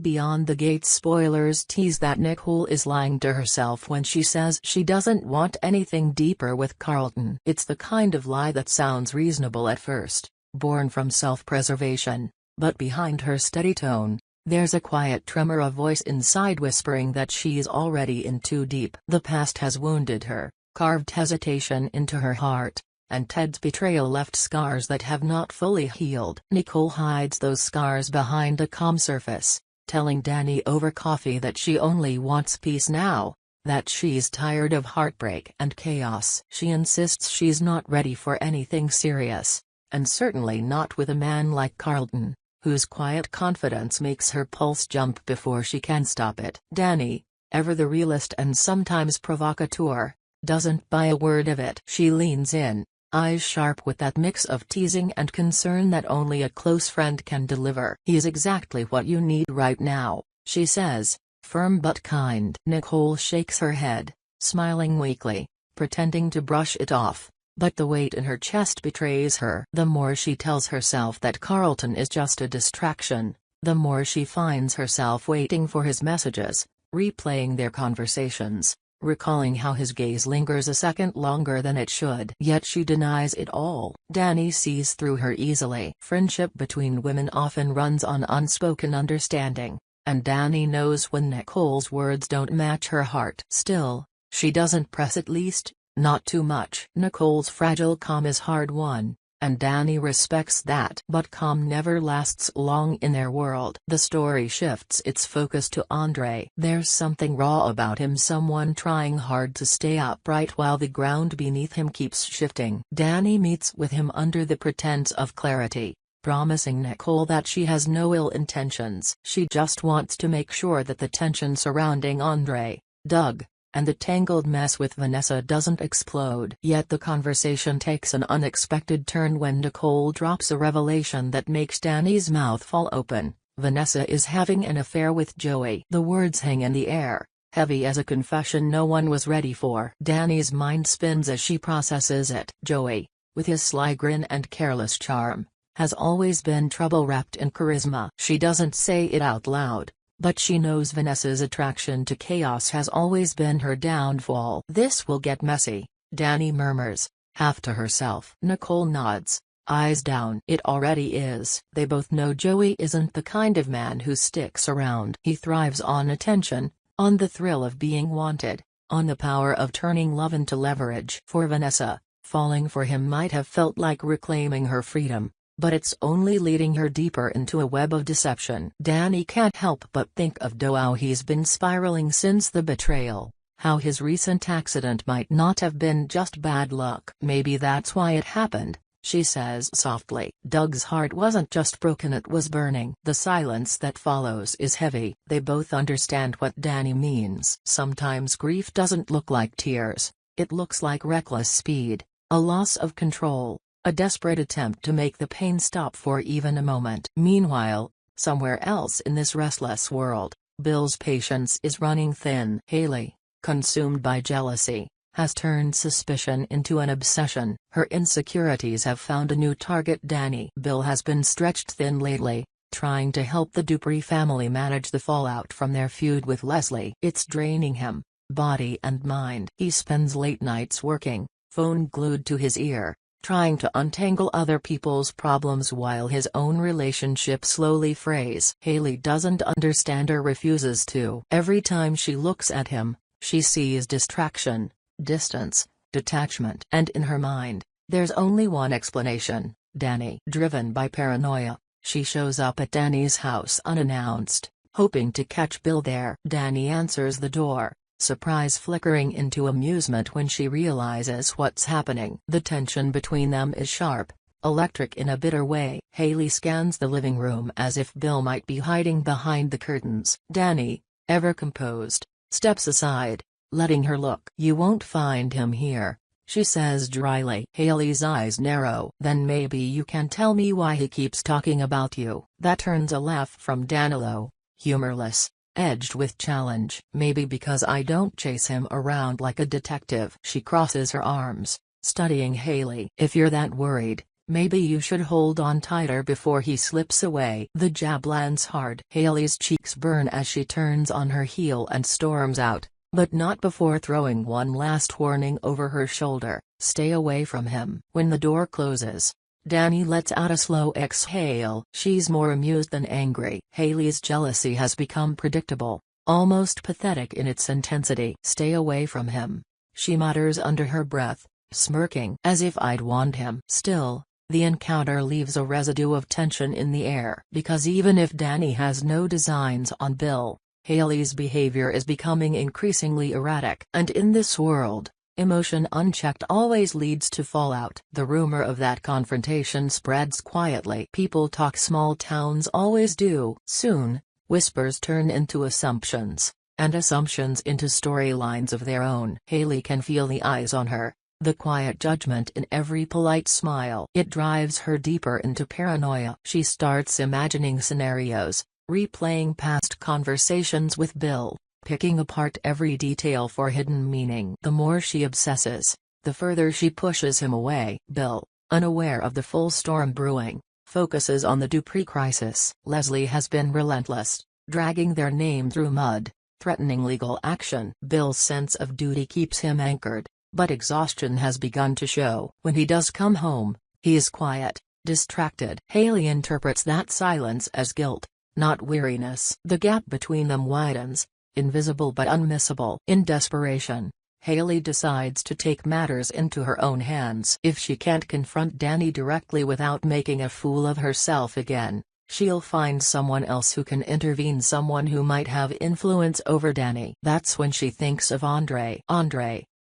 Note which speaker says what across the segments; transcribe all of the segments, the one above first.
Speaker 1: Beyond the Gates spoilers tease that Nicole is lying to herself when she says she doesn't want anything deeper with Carlton. It's the kind of lie that sounds reasonable at first, born from self-preservation, but behind her steady tone, there's a quiet tremor of voice inside whispering that she's already in too deep. The past has wounded her, carved hesitation into her heart, and Ted's betrayal left scars that have not fully healed. Nicole hides those scars behind a calm surface, telling Dani over coffee that she only wants peace now, that she's tired of heartbreak and chaos. She insists she's not ready for anything serious, and certainly not with a man like Carlton, whose quiet confidence makes her pulse jump before she can stop it. Dani, ever the realist and sometimes provocateur, doesn't buy a word of it. She leans in, eyes sharp with that mix of teasing and concern that only a close friend can deliver. "He's exactly what you need right now," she says, firm but kind. Nicole shakes her head, smiling weakly, pretending to brush it off, but the weight in her chest betrays her. The more she tells herself that Carlton is just a distraction, the more she finds herself waiting for his messages, replaying their conversations, recalling how his gaze lingers a second longer than it should. Yet she denies it all. Dani sees through her easily. Friendship between women often runs on unspoken understanding, and Dani knows when Nicole's words don't match her heart. Still, she doesn't press, at least, not too much. Nicole's fragile calm is hard-won, and Dani respects that. But calm never lasts long in their world. The story shifts its focus to Andre. There's something raw about him, someone trying hard to stay upright while the ground beneath him keeps shifting. Dani meets with him under the pretense of clarity, promising Nicole that she has no ill intentions. She just wants to make sure that the tension surrounding Andre, Doug, and the tangled mess with Vanessa doesn't explode. Yet the conversation takes an unexpected turn when Nicole drops a revelation that makes Dani's mouth fall open. Vanessa is having an affair with Joey. The words hang in the air, heavy as a confession no one was ready for. Dani's mind spins as she processes it. Joey, with his sly grin and careless charm, has always been trouble wrapped in charisma. She doesn't say it out loud, but she knows Vanessa's attraction to chaos has always been her downfall. "This will get messy," Dani murmurs, half to herself. Nicole nods, eyes down. "It already is." They both know Joey isn't the kind of man who sticks around. He thrives on attention, on the thrill of being wanted, on the power of turning love into leverage. For Vanessa, falling for him might have felt like reclaiming her freedom, but it's only leading her deeper into a web of deception. Dani can't help but think of how he's been spiraling since the betrayal, how his recent accident might not have been just bad luck. "Maybe that's why it happened," she says softly. Doug's heart wasn't just broken, it was burning. The silence that follows is heavy. They both understand what Dani means. Sometimes grief doesn't look like tears, it looks like reckless speed, a loss of control, a desperate attempt to make the pain stop for even a moment. Meanwhile, somewhere else in this restless world, Bill's patience is running thin. Hayley, consumed by jealousy, has turned suspicion into an obsession. Her insecurities have found a new target. Dani. Bill has been stretched thin lately, trying to help the Dupree family manage the fallout from their feud with Leslie. It's draining him, body and mind. He spends late nights working, phone glued to his ear, trying to untangle other people's problems while his own relationship slowly frays. Hayley doesn't understand or refuses to. Every time she looks at him, she sees distraction, distance, detachment. And in her mind, there's only one explanation: Dani. Driven by paranoia, she shows up at Dani's house unannounced, hoping to catch Bill there. Dani answers the door, surprise flickering into amusement when she realizes what's happening. The tension between them is sharp, electric in a bitter way. Hayley scans the living room as if Bill might be hiding behind the curtains. Dani, ever composed, steps aside, letting her look. "You won't find him here," she says dryly. Hayley's eyes narrow. "Then maybe you can tell me why he keeps talking about you." That turns a laugh from Danilo, humorless, edged with challenge. "Maybe because I don't chase him around like a detective." She crosses her arms, studying Hayley. "If you're that worried, Maybe you should hold on tighter before he slips away. The jab lands hard. Hayley's cheeks burn as she turns on her heel and storms out, but not before throwing one last warning over her shoulder: stay away from him. When the door closes, Dani lets out a slow exhale. She's more amused than angry. Hayley's jealousy has become predictable, almost pathetic in its intensity. Stay away from him, she mutters under her breath, smirking. As if I'd want him. Still, the encounter leaves a residue of tension in the air. Because even if Dani has no designs on Bill, Hayley's behavior is becoming increasingly erratic. And in this world, emotion unchecked always leads to fallout. The rumor of that confrontation spreads quietly. People talk, small towns always do. Soon, whispers turn into assumptions, and assumptions into storylines of their own. Hayley can feel the eyes on her, the quiet judgment in every polite smile. It drives her deeper into paranoia. She starts imagining scenarios, replaying past conversations with Bill, picking apart every detail for hidden meaning. The more she obsesses, the further she pushes him away. Bill, unaware of the full storm brewing, focuses on the Dupree crisis. Leslie has been relentless, dragging their name through mud, threatening legal action. Bill's sense of duty keeps him anchored, but exhaustion has begun to show. When he does come home, he is quiet, distracted. Hayley interprets that silence as guilt, not weariness. The gap between them widens, invisible but unmissable. In desperation, Hayley decides to take matters into her own hands. If she can't confront Dani directly without making a fool of herself again, she'll find someone else who can intervene, someone who might have influence over Dani. That's when she thinks of Andre,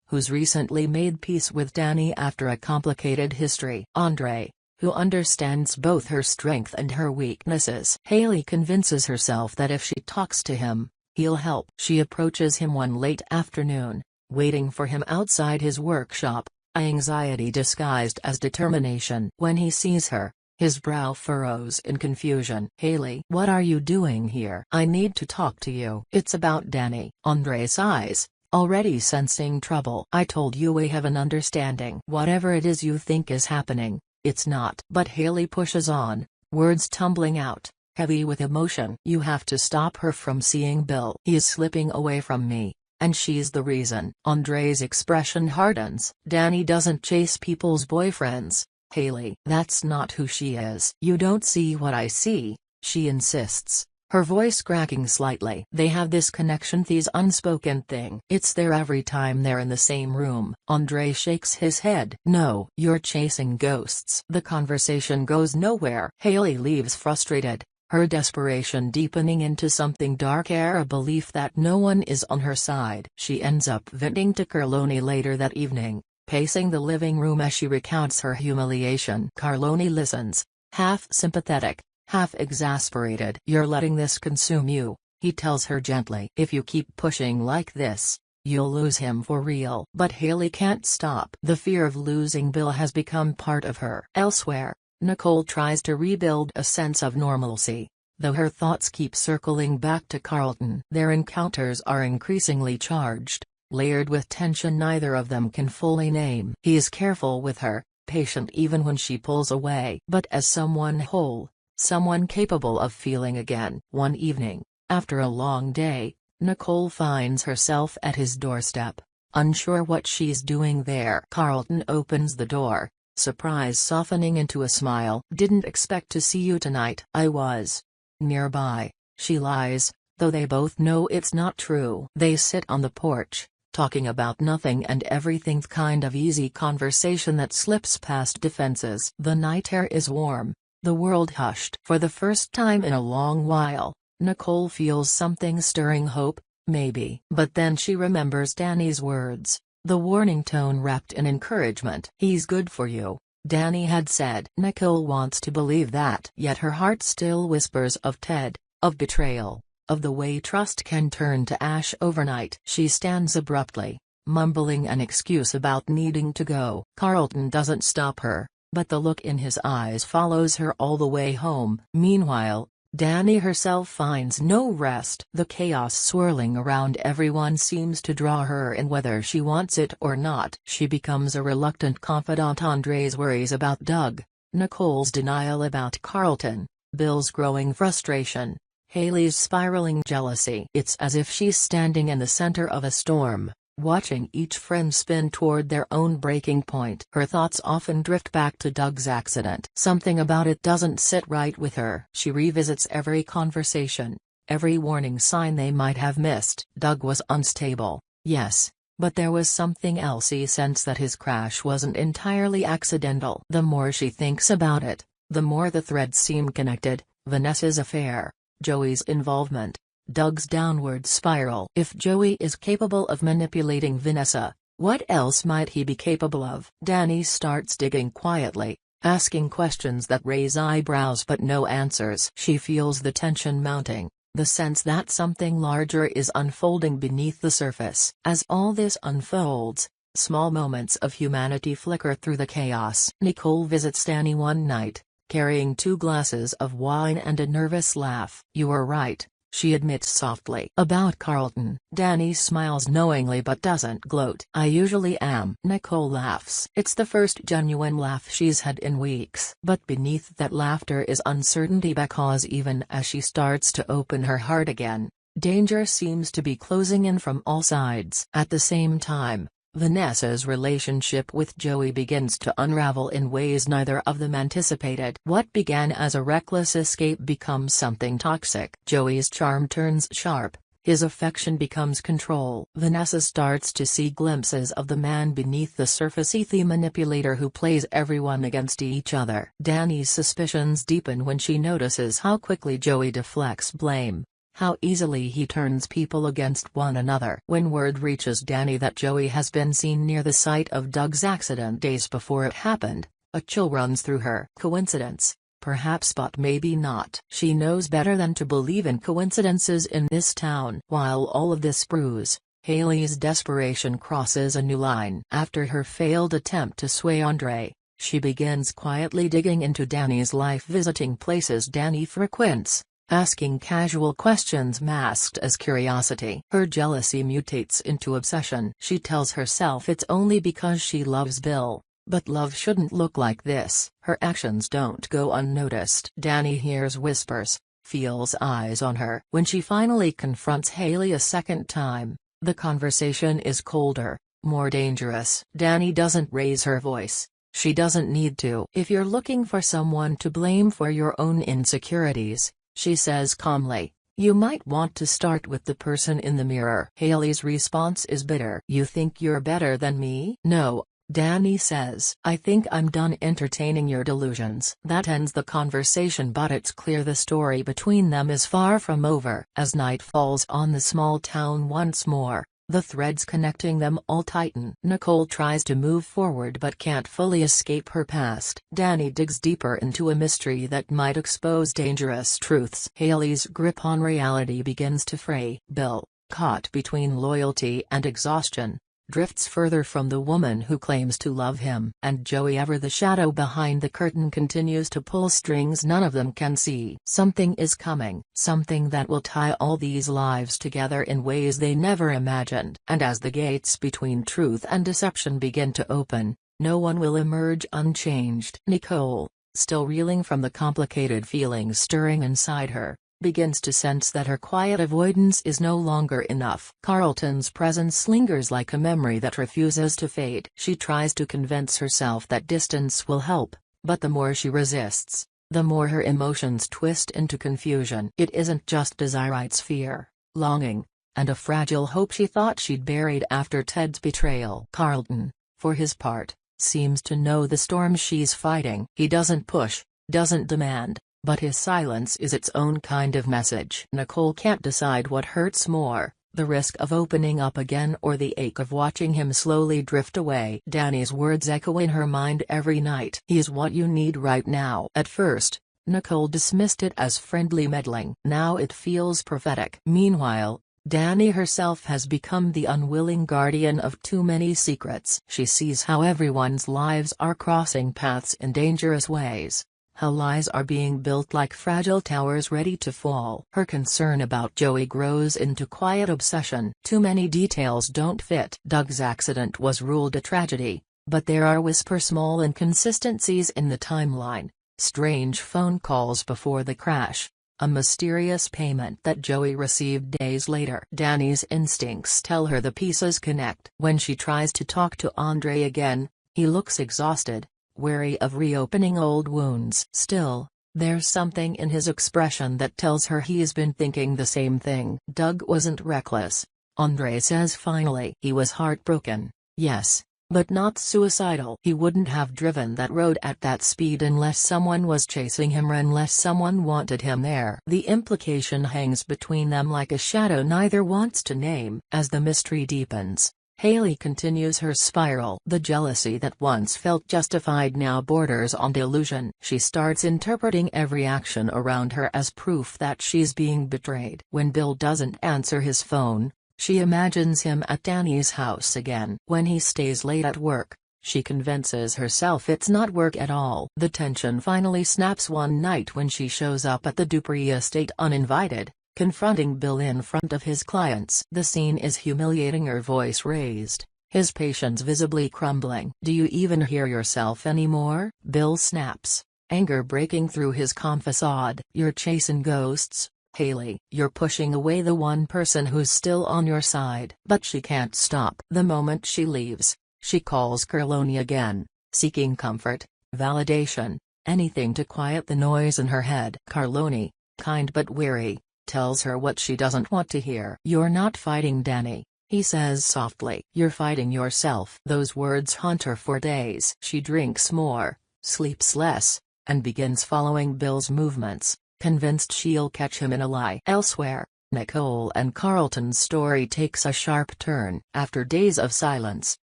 Speaker 1: who's recently made peace with Dani after a complicated history. Andre, who understands both her strength and her weaknesses. Hayley convinces herself that if she talks to him, he'll help. She approaches him one late afternoon, waiting for him outside his workshop, anxiety disguised as determination. When he sees her, his brow furrows in confusion. Hayley, what are you doing here? I need to talk to you. It's about Dani. Andre sighs, already sensing trouble. I told you we have an understanding. Whatever it is you think is happening, it's not. But Hayley pushes on, words tumbling out, heavy with emotion. You have to stop her from seeing Bill. He is slipping away from me, and she's the reason. Andre's expression hardens. Dani doesn't chase people's boyfriends, Hayley. That's not who she is. You don't see what I see, she insists, her voice cracking slightly. They have this connection, this unspoken thing. It's there every time they're in the same room. Andre shakes his head. No, you're chasing ghosts. The conversation goes nowhere. Hayley leaves frustrated, her desperation deepening into something dark, a belief that no one is on her side. She ends up venting to Carlone later that evening, pacing the living room as she recounts her humiliation. Carlone listens, half sympathetic, half exasperated. You're letting this consume you, he tells her gently. If you keep pushing like this, you'll lose him for real. But Hayley can't stop. The fear of losing Bill has become part of her. Elsewhere, Nicole tries to rebuild a sense of normalcy, though her thoughts keep circling back to Carlton. Their encounters are increasingly charged, layered with tension neither of them can fully name. He is careful with her, patient even when she pulls away. But as someone whole, someone capable of feeling again. One evening, after a long day, Nicole finds herself at his doorstep, unsure what she's doing there. Carlton opens the door, surprise softening into a smile. Didn't expect to see you tonight. I was nearby, she lies, though they both know it's not true. They sit on the porch, talking about nothing and everything, kind of easy conversation that slips past defenses. The night air is warm, the world hushed. For the first time in a long while, Nicole feels something stirring, hope, maybe. But then she remembers Dani's words, the warning tone wrapped in encouragement. He's good for you, Dani had said. Nicole wants to believe that. Yet her heart still whispers of Ted, of betrayal, of the way trust can turn to ash overnight. She stands abruptly, mumbling an excuse about needing to go. Carlton doesn't stop her, but the look in his eyes follows her all the way home. Meanwhile, Dani herself finds no rest. The chaos swirling around everyone seems to draw her in whether she wants it or not. She becomes a reluctant confidant. Andre's worries about Doug, Nicole's denial about Carlton, Bill's growing frustration, Hayley's spiraling jealousy. It's as if she's standing in the center of a storm, watching each friend spin toward their own breaking point. Her thoughts often drift back to Doug's accident. Something about it doesn't sit right with her. She revisits every conversation, every warning sign they might have missed. Doug was unstable, yes, but there was something else. He sensed that his crash wasn't entirely accidental. The more she thinks about it, the more the threads seem connected: Vanessa's affair, Joey's involvement, Doug's downward spiral. If Joey is capable of manipulating Vanessa, what else might he be capable of? Dani starts digging quietly, asking questions that raise eyebrows but no answers. She feels the tension mounting, the sense that something larger is unfolding beneath the surface. As all this unfolds, small moments of humanity flicker through the chaos. Nicole visits Dani one night, carrying 2 glasses of wine and a nervous laugh. "You were right," she admits softly. "About Carlton." Dani smiles knowingly but doesn't gloat. "I usually am." Nicole laughs. It's the first genuine laugh she's had in weeks. But beneath that laughter is uncertainty, because even as she starts to open her heart again, danger seems to be closing in from all sides. At the same time, Vanessa's relationship with Joey begins to unravel in ways neither of them anticipated. What began as a reckless escape becomes something toxic. Joey's charm turns sharp, his affection becomes control. Vanessa starts to see glimpses of the man beneath the surface, the manipulator who plays everyone against each other. Dani's suspicions deepen when she notices how quickly Joey deflects blame, how easily he turns people against one another. When word reaches Dani that Joey has been seen near the site of Doug's accident days before it happened, a chill runs through her. Coincidence? Perhaps, but maybe not. She knows better than to believe in coincidences in this town. While all of this brews, Hayley's desperation crosses a new line. After her failed attempt to sway Andre, she begins quietly digging into Dani's life, visiting places Dani frequents, asking casual questions masked as curiosity. Her jealousy mutates into obsession. She tells herself it's only because she loves Bill, but love shouldn't look like this. Her actions don't go unnoticed. Dani hears whispers, feels eyes on her. When she finally confronts Hayley a second time, the conversation is colder, more dangerous. Dani doesn't raise her voice. She doesn't need to. "If you're looking for someone to blame for your own insecurities," she says calmly, "you might want to start with the person in the mirror." Hayley's response is bitter. "You think you're better than me?" "No," Dani says. "I think I'm done entertaining your delusions." That ends the conversation, but it's clear the story between them is far from over. As night falls on the small town once more, the threads connecting them all tighten. Nicole tries to move forward but can't fully escape her past. Dani digs deeper into a mystery that might expose dangerous truths. Hayley's grip on reality begins to fray. Bill, caught between loyalty and exhaustion, drifts further from the woman who claims to love him. And Joey, ever the shadow behind the curtain, continues to pull strings none of them can see. Something is coming, something that will tie all these lives together in ways they never imagined. And as the gates between truth and deception begin to open, no one will emerge unchanged. Nicole, still reeling from the complicated feelings stirring inside her, begins to sense that her quiet avoidance is no longer enough. Carlton's presence lingers like a memory that refuses to fade. She tries to convince herself that distance will help, but the more she resists, the more her emotions twist into confusion. It isn't just desire, it's fear, longing, and a fragile hope she thought she'd buried after Ted's betrayal. Carlton, for his part, seems to know the storm she's fighting. He doesn't push, doesn't demand, but his silence is its own kind of message. Nicole can't decide what hurts more, the risk of opening up again or the ache of watching him slowly drift away. Dani's words echo in her mind every night. "He's what you need right now." At first, Nicole dismissed it as friendly meddling. Now it feels prophetic. Meanwhile, Dani herself has become the unwilling guardian of too many secrets. She sees how everyone's lives are crossing paths in dangerous ways, how lies are being built like fragile towers ready to fall. Her concern about Joey grows into quiet obsession. Too many details don't fit. Doug's accident was ruled a tragedy, But there are small inconsistencies in the timeline. Strange phone calls before the crash. A mysterious payment that Joey received days later. Dani's instincts tell her the pieces connect. When she tries to talk to Andre again, he looks exhausted, wary of reopening old wounds. Still, there's something in his expression that tells her he's been thinking the same thing. Doug wasn't reckless, Andre says finally. He was heartbroken, yes, but not suicidal. He wouldn't have driven that road at that speed unless someone was chasing him or unless someone wanted him there. The implication hangs between them like a shadow neither wants to name. As the mystery deepens, Hayley continues her spiral. The jealousy that once felt justified now borders on delusion. She starts interpreting every action around her as proof that she's being betrayed. When Bill doesn't answer his phone, she imagines him at Dani's house again. When he stays late at work, she convinces herself it's not work at all. The tension finally snaps one night when she shows up at the Dupree estate uninvited, confronting Bill in front of his clients. The scene is humiliating, her voice raised, his patience visibly crumbling. "Do you even hear yourself anymore?" Bill snaps, anger breaking through his calm facade. "You're chasing ghosts, Hayley. You're pushing away the one person who's still on your side." But she can't stop. The moment she leaves, she calls Carlone again, seeking comfort, validation, anything to quiet the noise in her head. Carlone, kind but weary, tells her what she doesn't want to hear. "You're not fighting Dani," he says softly. "You're fighting yourself." Those words haunt her for days. She drinks more, sleeps less, and begins following Bill's movements, convinced she'll catch him in a lie. Elsewhere, Nicole and Carlton's story takes a sharp turn. After days of silence,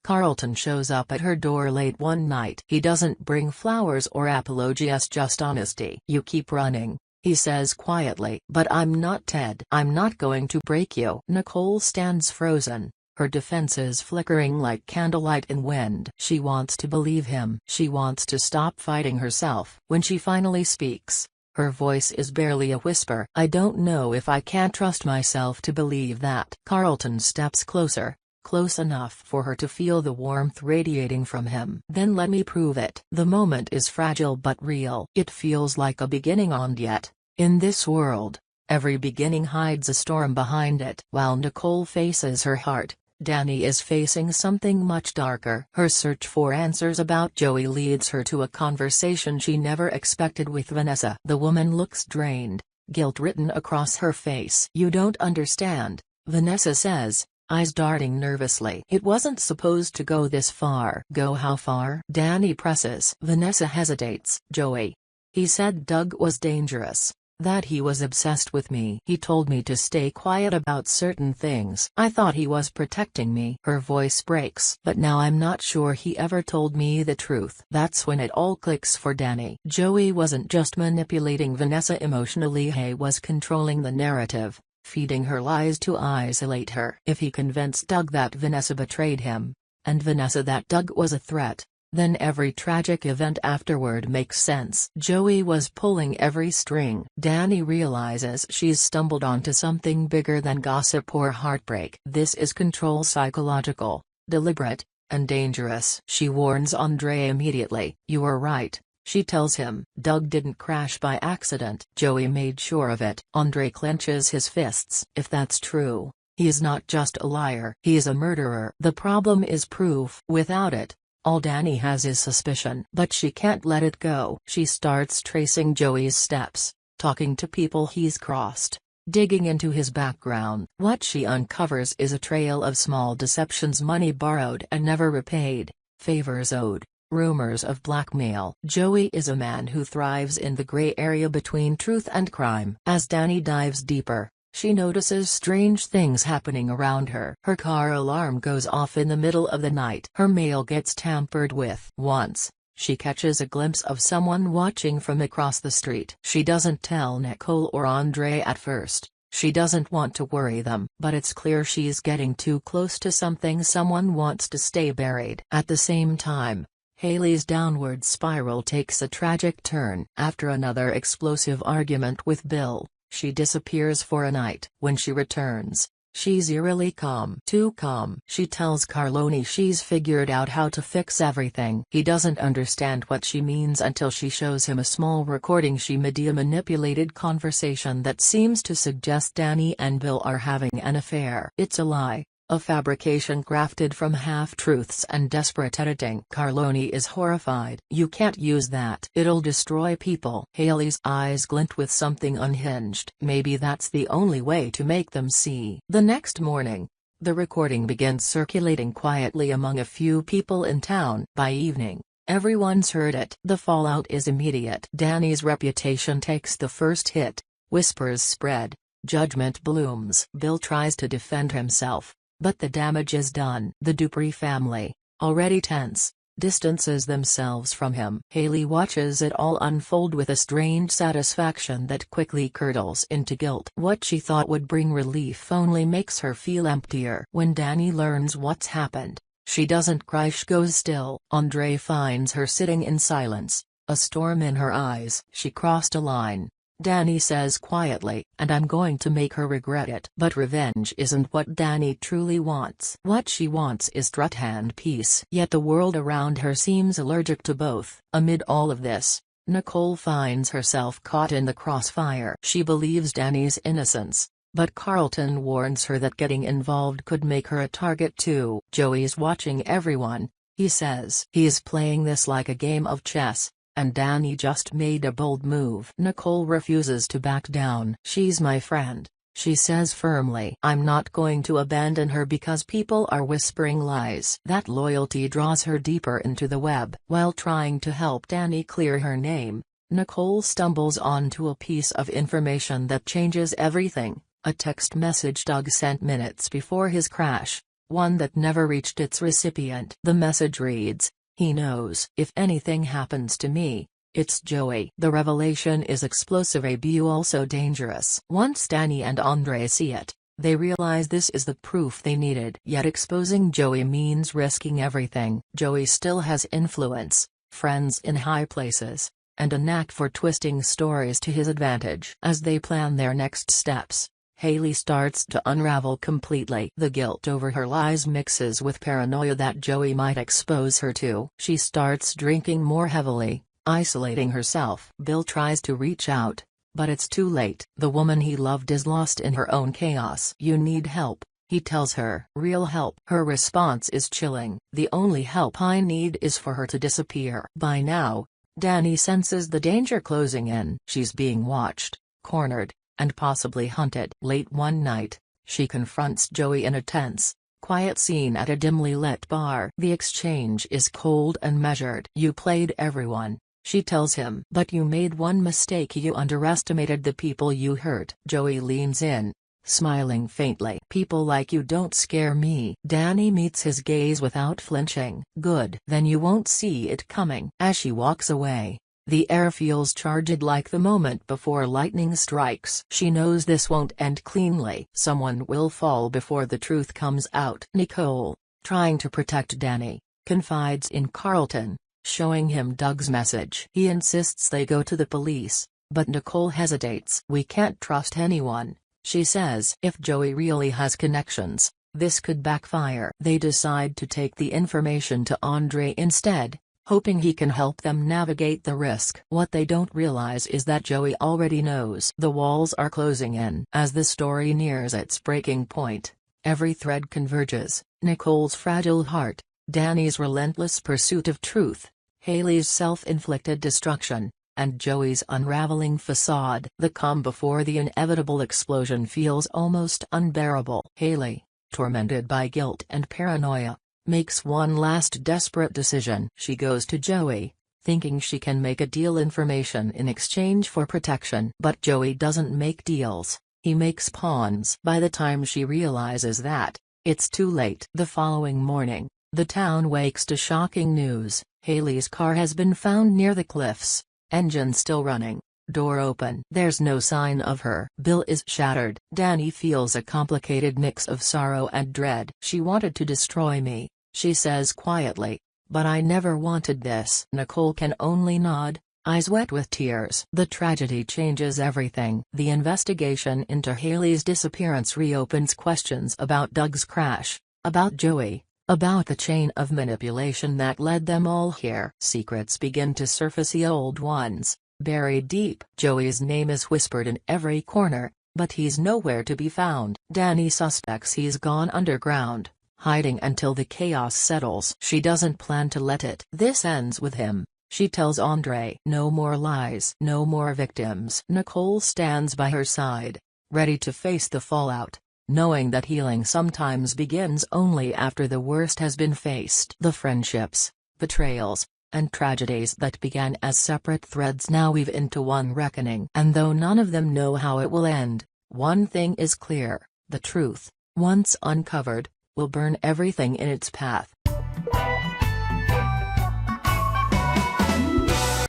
Speaker 1: Carlton shows up at her door late one night. He doesn't bring flowers or apologies, just honesty. "You keep running," he says quietly. "But I'm not Ted. I'm not going to break you." Nicole stands frozen, her defenses flickering like candlelight in wind. She wants to believe him. She wants to stop fighting herself. When she finally speaks, her voice is barely a whisper. "I don't know if I can trust myself to believe that." Carlton steps closer, close enough for her to feel the warmth radiating from him. "Then let me prove it." The moment is fragile but real. It feels like a beginning, and yet, in this world, every beginning hides a storm behind it. While Nicole faces her heart, Dani is facing something much darker. Her search for answers about Joey leads her to a conversation she never expected with Vanessa. The woman looks drained, guilt written across her face. "You don't understand," Vanessa says, eyes darting nervously. "It wasn't supposed to go this far." "Go how far?" Dani presses. Vanessa hesitates. "Joey. He said Doug was dangerous. That he was obsessed with me. He told me to stay quiet about certain things. I thought he was protecting me." Her voice breaks. "But now I'm not sure he ever told me the truth." That's when it all clicks for Dani. Joey wasn't just manipulating Vanessa emotionally, he was controlling the narrative, feeding her lies to isolate her. If he convinced Doug that Vanessa betrayed him, and Vanessa that Doug was a threat, then every tragic event afterward makes sense. Joey was pulling every string. Dani realizes she's stumbled onto something bigger than gossip or heartbreak. This is control, psychological, deliberate, and dangerous. She warns Andre immediately. "You were right," she tells him. "Doug didn't crash by accident. Joey made sure of it." Andre clenches his fists. If that's true, he's not just a liar. He's a murderer. The problem is proof. Without it, all Dani has is suspicion. But she can't let it go. She starts tracing Joey's steps, talking to people he's crossed, digging into his background. What she uncovers is a trail of small deceptions, money borrowed and never repaid, favors owed, rumors of blackmail. Joey is a man who thrives in the gray area between truth and crime. As Dani dives deeper, she notices strange things happening around her. Her car alarm goes off in the middle of the night. Her mail gets tampered with. Once, she catches a glimpse of someone watching from across the street. She doesn't tell Nicole or Andre at first. She doesn't want to worry them. But it's clear she's getting too close to something someone wants to stay buried. At the same time, Hayley's downward spiral takes a tragic turn. After another explosive argument with Bill, she disappears for a night. When she returns, She's eerily calm. Too calm. She tells Carlone she's figured out how to fix everything. He doesn't understand what she means until she shows him a small recording she media-manipulated conversation that seems to suggest Dani and Bill are having an affair. It's a lie. A fabrication crafted from half-truths and desperate editing. Carlone is horrified. You can't use that. It'll destroy people. Hayley's eyes glint with something unhinged. Maybe that's the only way to make them see. The next morning, the recording begins circulating quietly among a few people in town. By evening, everyone's heard it. The fallout is immediate. Dani's reputation takes the first hit. Whispers spread. Judgment blooms. Bill tries to defend himself, but the damage is done. The Dupree family, already tense, distances themselves from him. Hayley watches it all unfold with a strange satisfaction that quickly curdles into guilt. What she thought would bring relief only makes her feel emptier. When Dani learns what's happened, she doesn't cry, she goes still. Andre finds her sitting in silence, a storm in her eyes. She crossed a line, Dani says quietly, and I'm going to make her regret it. But revenge isn't what Dani truly wants. What she wants is truth and peace. Yet the world around her seems allergic to both. Amid all of this, Nicole finds herself caught in the crossfire. She believes Dani's innocence, but Carlton warns her that getting involved could make her a target too. Joey's watching everyone, he says. He's playing this like a game of chess, and Dani just made a bold move. Nicole refuses to back down. She's my friend, she says firmly. I'm not going to abandon her because people are whispering lies. That loyalty draws her deeper into the web. While trying to help Dani clear her name, Nicole stumbles onto a piece of information that changes everything. A text message Doug sent minutes before his crash, one that never reached its recipient. The message reads, "He knows. If anything happens to me, it's Joey." The revelation is explosive, also dangerous. Once Dani and Andre see it, they realize this is the proof they needed. Yet exposing Joey means risking everything. Joey still has influence, friends in high places, and a knack for twisting stories to his advantage. As they plan their next steps, Hayley starts to unravel completely. The guilt over her lies mixes with paranoia that Joey might expose her to. She starts drinking more heavily, isolating herself. Bill tries to reach out, but it's too late. The woman he loved is lost in her own chaos. You need help, he tells her. Real help. Her response is chilling. The only help I need is for her to disappear. By now, Dani senses the danger closing in. She's being watched, cornered, and possibly hunted. Late one night, she confronts Joey in a tense, quiet scene at a dimly lit bar. The exchange is cold and measured. You played everyone, she tells him. But you made one mistake. You underestimated the people you hurt. Joey leans in, smiling faintly. People like you don't scare me. Dani meets his gaze without flinching. Good. Then you won't see it coming. As she walks away, the air feels charged, like the moment before lightning strikes. She knows this won't end cleanly. Someone will fall before the truth comes out. Nicole, trying to protect Dani, confides in Carlton, showing him Doug's message. He insists they go to the police, but Nicole hesitates. We can't trust anyone, she says. If Joey really has connections, this could backfire. They decide to take the information to Andre instead, hoping he can help them navigate the risk. What they don't realize is that Joey already knows. The walls are closing in. As the story nears its breaking point, every thread converges. Nicole's fragile heart, Dani's relentless pursuit of truth, Hayley's self-inflicted destruction, and Joey's unraveling facade. The calm before the inevitable explosion feels almost unbearable. Hayley, tormented by guilt and paranoia, makes one last desperate decision. She goes to Joey, thinking she can make a deal, information in exchange for protection. But Joey doesn't make deals, he makes pawns. By the time she realizes that, it's too late. The following morning, the town wakes to shocking news. Hayley's car has been found near the cliffs, engine still running, door open. There's no sign of her. Bill is shattered. Dani feels a complicated mix of sorrow and dread. She wanted to destroy me, she says quietly, but I never wanted this. Nicole can only nod. eyes wet with tears. The tragedy changes everything. The investigation into Hayley's disappearance reopens questions about Doug's crash, about Joey, about the chain of manipulation that led them all here. Secrets begin to surface, the old ones, buried deep. Joey's name is whispered in every corner, but he's nowhere to be found. Dani suspects he's gone underground, hiding until the chaos settles. She doesn't plan to let it. This ends with him. She tells Andre, no more lies, no more victims. Nicole stands by her side, ready to face the fallout, knowing that healing sometimes begins only after the worst has been faced. The friendships, betrayals, and tragedies that began as separate threads now weave into one reckoning. And though none of them know how it will end, one thing is clear: the truth, once uncovered, will burn everything in its path.